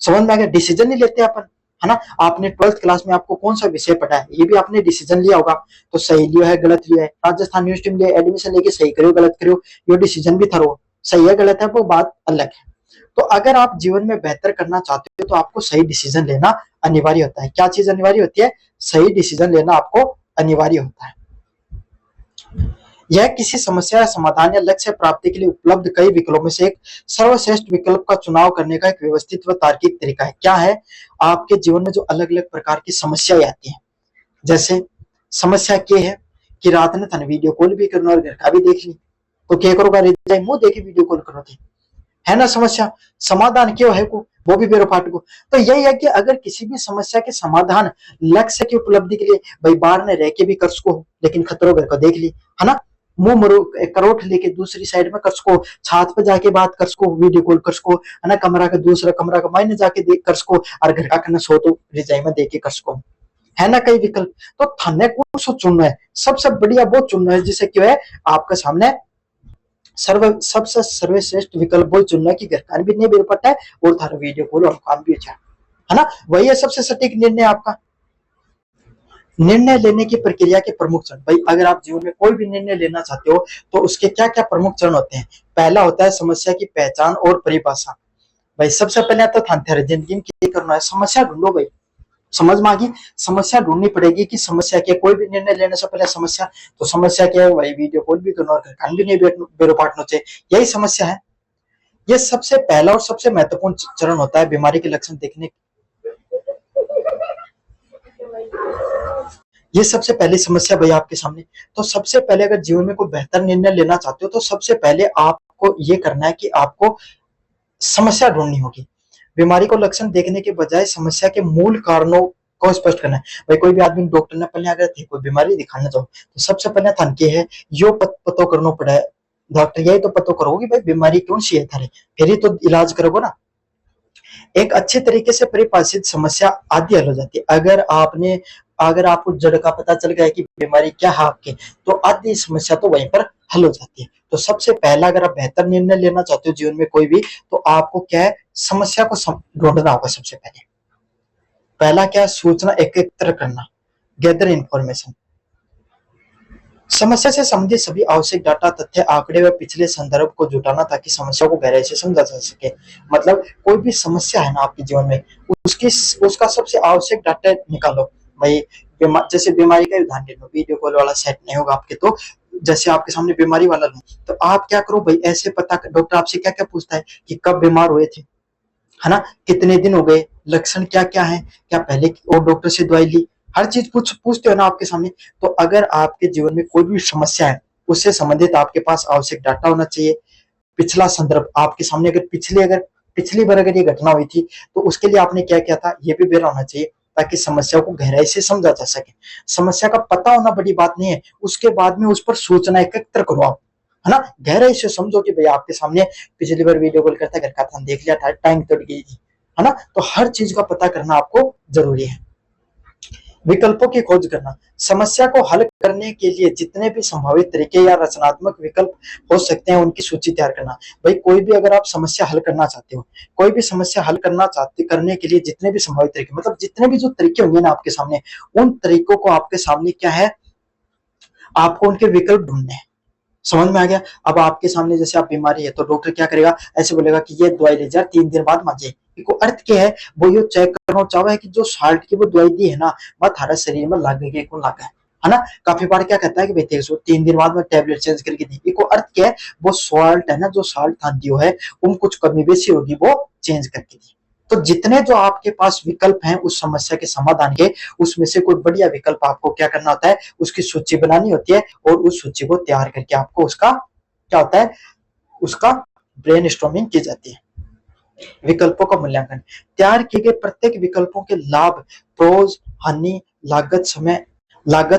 समझ में आ गया? डिसीजन नहीं लेते अपन, है ना? आपने 12th क्लास में आपको कौन सा विषय पढ़ा है, ये भी आपने डिसीजन लिया होगा, तो सही लिया है गलत लिया है। राजस्थान यूनिवर्सिटी में एडमिशन लेके सही करो गलत करो, ये डिसीजन भी था, सही है गलत है वो बात अलग है। तो अगर आप जीवन में बेहतर करना चाहते हो तो आपको सही डिसीजन लेना अनिवार्य होता है। क्या चीज अनिवार्य होती है? सही डिसीजन लेना आपको अनिवार्य होता है। यह किसी समस्या या समाधान या लक्ष्य प्राप्ति के लिए उपलब्ध कई विकल्पों में से एक सर्वश्रेष्ठ विकल्प का चुनाव करने का एक व्यवस्थित व तार्किक तरीका है। क्या है? आपके जीवन में जो अलग अलग प्रकार की समस्याएं आती हैं, जैसे समस्या क्या है कि रात ने थन वीडियो कॉल भी करना और घर का भी देख ली, तो क्या करोगा? मुंह देखे वीडियो कॉल करो थे, है ना? समस्या समाधान क्यों है को, वो भी बेरो फाट को। तो यही है कि अगर किसी भी समस्या के समाधान लक्ष्य की उपलब्धि के लिए भाई बाहर ने रह के भी कर सको, लेकिन खतरों घर को देख ली, है ना? मुंह मरो करोट लेके दूसरी साइड में कर सको, छात पे जाके बात कर सको, वीडियो कॉल कर सको, है ना? कमरा का दूसरा कमरा का मायने जाके देख कर सको, और घर का करना सो तो रिजाई में देख के कर सको, है ना? कई विकल्प। तो थाने कौन सा चुनना है? सबसे बढ़िया वो चुनना है जिसे क्यों है आपके सामने सबसे सर्वश्रेष्ठ विकल्प वो चुनना कि घर का भी नहीं बेर पड़ता है और थारा वीडियो कॉल और काम भी अच्छा है ना? वही है सबसे सटीक निर्णय आपका। निर्णय लेने की प्रक्रिया के प्रमुख चरण। भाई अगर आप जीवन में कोई भी निर्णय लेना चाहते हो तो उसके क्या क्या प्रमुख चरण होते हैं। पहला होता है समस्या की पहचान और परिभाषा। भाई सबसे पहले तो थाने जिंदगी में क्या करना है, समस्या ढूंढो। भाई समझ में आ गई, समस्या ढूंढनी पड़ेगी कि समस्या क्या। कोई भी निर्णय लेने से पहले समस्या, तो समस्या क्या है भाई, वीडियो कॉल भी करना और कान भी नहीं बेरो पाटना चाहिए, यही समस्या है। ये सबसे पहला और सबसे महत्वपूर्ण चरण होता है बीमारी के लक्षण देखने। ये सबसे पहली समस्या भाई आपके सामने। तो सबसे पहले अगर जीवन में कोई बेहतर निर्णय लेना चाहते हो तो सबसे पहले आपको ये करना है कि आपको समस्या ढूंढनी होगी। बीमारी को लक्षण देखने के बजाय समस्या के मूल कारणों को स्पष्ट करना है। भाई कोई भी आदमी डॉक्टर ने पहले अगर थे कोई बीमारी दिखाना चाहो तो सबसे पहले थान के है यो पतो करना पड़ा है। डॉक्टर यही तो पतो करोगे भाई बीमारी कौन सी है थारे, फिर ही तो इलाज करोगे ना। एक अच्छे तरीके से परिभाषित समस्या आदि हल हो जाती है। अगर आपको जड़ का पता चल गया कि बीमारी क्या है आपके, तो आधी समस्या तो वहीं पर हल हो जाती है। तो सबसे पहला अगर आप बेहतर निर्णय लेना चाहते हो जीवन में कोई भी, तो आपको क्या है, समस्या को ढूंढना होगा। सबसे पहले पहला क्या है, सूचना एकत्र करना, गैदर इंफॉर्मेशन। समस्या से संबंधित सभी आवश्यक डाटा, तथ्य, आंकड़े व पिछले संदर्भ को जुटाना ताकि समस्या को गहराई से समझा जा सके। मतलब कोई भी समस्या है ना आपके जीवन में, उसका सबसे आवश्यक डाटा निकालो। भाई जैसे बीमारी का उदाहरण ले लो, वीडियो कॉल वाला सेट नहीं होगा आपके, तो जैसे आपके सामने बीमारी वाला लो, तो आप क्या करो भाई, ऐसे पता डॉक्टर आपसे क्या क्या पूछता है कि कब बीमार हुए थे, है ना, कितने दिन हो गए, लक्षण क्या क्या है, क्या पहले और डॉक्टर से दवाई ली, हर चीज पूछते हो ना आपके सामने। तो अगर आपके जीवन में कोई भी समस्या है उससे संबंधित आपके पास आवश्यक डाटा होना चाहिए। पिछला संदर्भ आपके सामने, अगर पिछली बार अगर ये घटना हुई थी तो उसके लिए आपने क्या किया था, ये भी बेरा होना चाहिए ताकि समस्या को गहराई से समझा जा सके। समस्या का पता होना बड़ी बात नहीं है, उसके बाद में उस पर सूचना एकत्र करो आप, है ना। गहराई से समझो कि भाई आपके सामने पिछली बार वीडियो कॉल करता घर का था, देख लिया था, टाइम कट गई थी, है ना। तो हर चीज का पता करना आपको जरूरी है। विकल्पों की खोज करना, समस्या को हल करने के लिए जितने भी संभावित तरीके या रचनात्मक विकल्प हो सकते हैं उनकी सूची तैयार करना। भाई कोई भी अगर आप समस्या हल करना चाहते हो, कोई भी समस्या हल करने के लिए जितने भी संभावित तरीके, मतलब जितने भी जो तरीके होंगे ना आपके सामने, उन तरीकों को आपके सामने क्या है, आपको उनके विकल्प ढूंढने हैं। समझ में आ गया। अब आपके सामने जैसे आप बीमारी है तो डॉक्टर क्या करेगा, ऐसे बोलेगा कि ये दवाई ले जा, 3 दिन बाद माजे। इसको अर्थ क्या है, वो ये चेक करना चाहता है कि जो साल्ट की वो दवाई दी है ना, वह थारा शरीर में लगेगी कौन लगा है ना। काफी बार क्या कहता है कि भाई 3 दिन बाद में टेबलेट चेंज करके दी। इसको अर्थ क्या है, वो सॉल्ट है ना, जो साल्ट था दियो है, उन कुछ कमी बेसी होगी वो चेंज करके दी। तो जितने जो आपके पास विकल्प हैं उस समस्या के समाधान के, उसमें से कोई बढ़िया विकल्प आपको क्या करना होता है, उसकी सूची बनानी होती है और उस सूची को तैयार करके आपको उसका क्या होता है, उसका ब्रेनस्टॉर्मिंग की जाती है। विकल्पों का मूल्यांकन, तैयार किए गए प्रत्येक विकल्पों के लाभ, प्रोज, हानि, लागत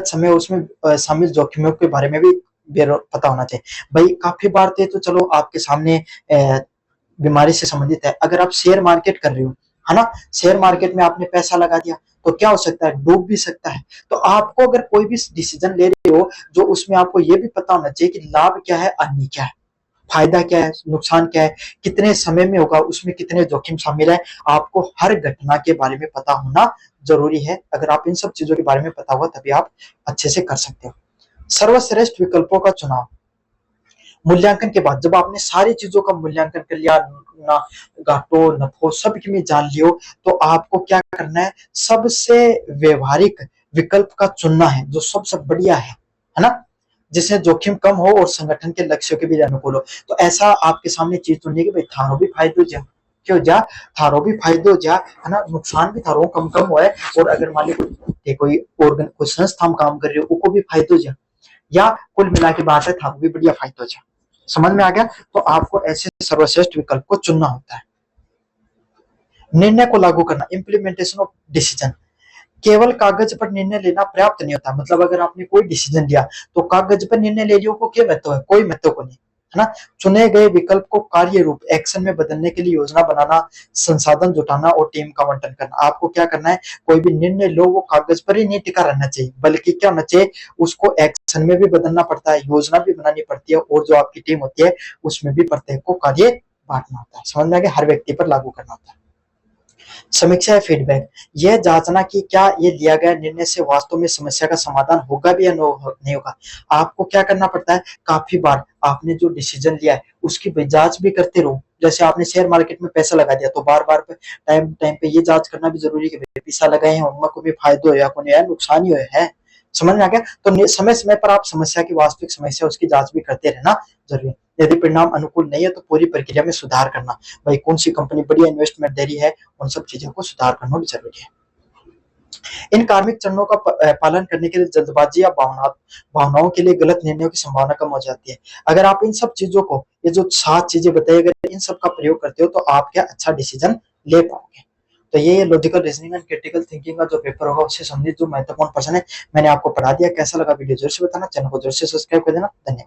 समय उसमें शामिल जोखिमों के बारे में भी पता होना चाहिए। भाई काफी बार तो चलो आपके सामने बीमारी से संबंधित है। अगर आप शेयर मार्केट कर रहे हो, है ना, शेयर मार्केट में आपने पैसा लगा दिया तो क्या हो सकता है, डूब भी सकता है। तो आपको अगर कोई भी डिसीजन ले रहे हो जो उसमें आपको ये भी पता होना चाहिए कि लाभ क्या है, हानि क्या है, फायदा क्या है, नुकसान क्या है, कितने समय में होगा, उसमें कितने जोखिम शामिल है। आपको हर घटना के बारे में पता होना जरूरी है। अगर आप इन सब चीजों के बारे में पता होगा तभी आप अच्छे से कर सकते हो। सर्वश्रेष्ठ विकल्पों का चुनाव, मूल्यांकन के बाद जब आपने सारी चीजों का मूल्यांकन कर लिया, ना घाटो नफो सब में जान लियो, तो आपको क्या करना है, सबसे व्यवहारिक विकल्प का चुनना है जो सबसे बढ़िया है ना, जिसमें जोखिम कम हो और संगठन के लक्ष्यों के भी अनुकूल हो। तो ऐसा आपके सामने चीज चुननी है कि भाई थारो भी फायदो जा, क्यों जा, थारो भी फायदो जा, है ना, नुकसान भी थारो कम कम हुआ है, और अगर मान ली कोई संस्था में काम कर रहे हो उनको भी फायदो जा, या कुल मिला के बात है थारो भी बढ़िया फायदो जा। समझ में आ गया। तो आपको ऐसे सर्वश्रेष्ठ विकल्प को चुनना होता है। निर्णय को लागू करना, इंप्लीमेंटेशन ऑफ डिसीजन, केवल कागज पर निर्णय लेना पर्याप्त नहीं होता। मतलब अगर आपने कोई डिसीजन लिया तो कागज पर निर्णय ले लियो को क्या महत्व है, कोई महत्व को नहीं, है ना। चुने गए विकल्प को कार्य रूप एक्शन में बदलने के लिए योजना बनाना, संसाधन जुटाना और टीम का आवंटन करना। आपको क्या करना है, कोई भी निर्णय लो वो कागज पर ही नहीं टिका रहना चाहिए, बल्कि क्या होना चाहिए, उसको एक्शन में भी बदलना पड़ता है, योजना भी बनानी पड़ती है, और जो आपकी टीम होती है उसमें भी प्रत्येक को कार्य बांटना होता है। समझ में आ गया, हर व्यक्ति पर लागू करना होता है। समीक्षा या फीडबैक, यह जांचना कि क्या ये लिया गया निर्णय से वास्तव में समस्या का समाधान होगा भी या नहीं होगा। आपको क्या करना पड़ता है, काफी बार आपने जो डिसीजन लिया है उसकी जांच भी करते रहो। जैसे आपने शेयर मार्केट में पैसा लगा दिया तो बार बार टाइम टाइम पे ये जांच करना भी जरूरी है कि पैसा लगाए हैं उनमें कोई फायदो या कोई नुकसान ही है। समझ में आ गया। तो समय समय पर आप समस्या की वास्तविक समस्या उसकी जांच भी करते रहना जरूरी है। यदि परिणाम अनुकूल नहीं है तो पूरी प्रक्रिया में सुधार करना, भाई कौन सी कंपनी बढ़िया इन्वेस्टमेंट दे रही है, उन सब चीजों को सुधार करना भी जरूरी है। इन कार्मिक चरणों का पालन करने के लिए जल्दबाजी या भावनाओं के लिए गलत निर्णयों की संभावना कम हो जाती है। अगर आप इन सब चीजों को, ये जो 7 चीजें बताई, अगर इन सब का प्रयोग करते हो तो आप क्या अच्छा डिसीजन ले पाओगे। तो ये logical reasoning and critical thinking का जो पेपर होगा उससे संबंधित जो महत्वपूर्ण प्रश्न है मैंने आपको पढ़ा दिया। कैसा लगा वीडियो जरूर से बताना, चैनल को जरूर से सब्सक्राइब कर देना। धन्यवाद।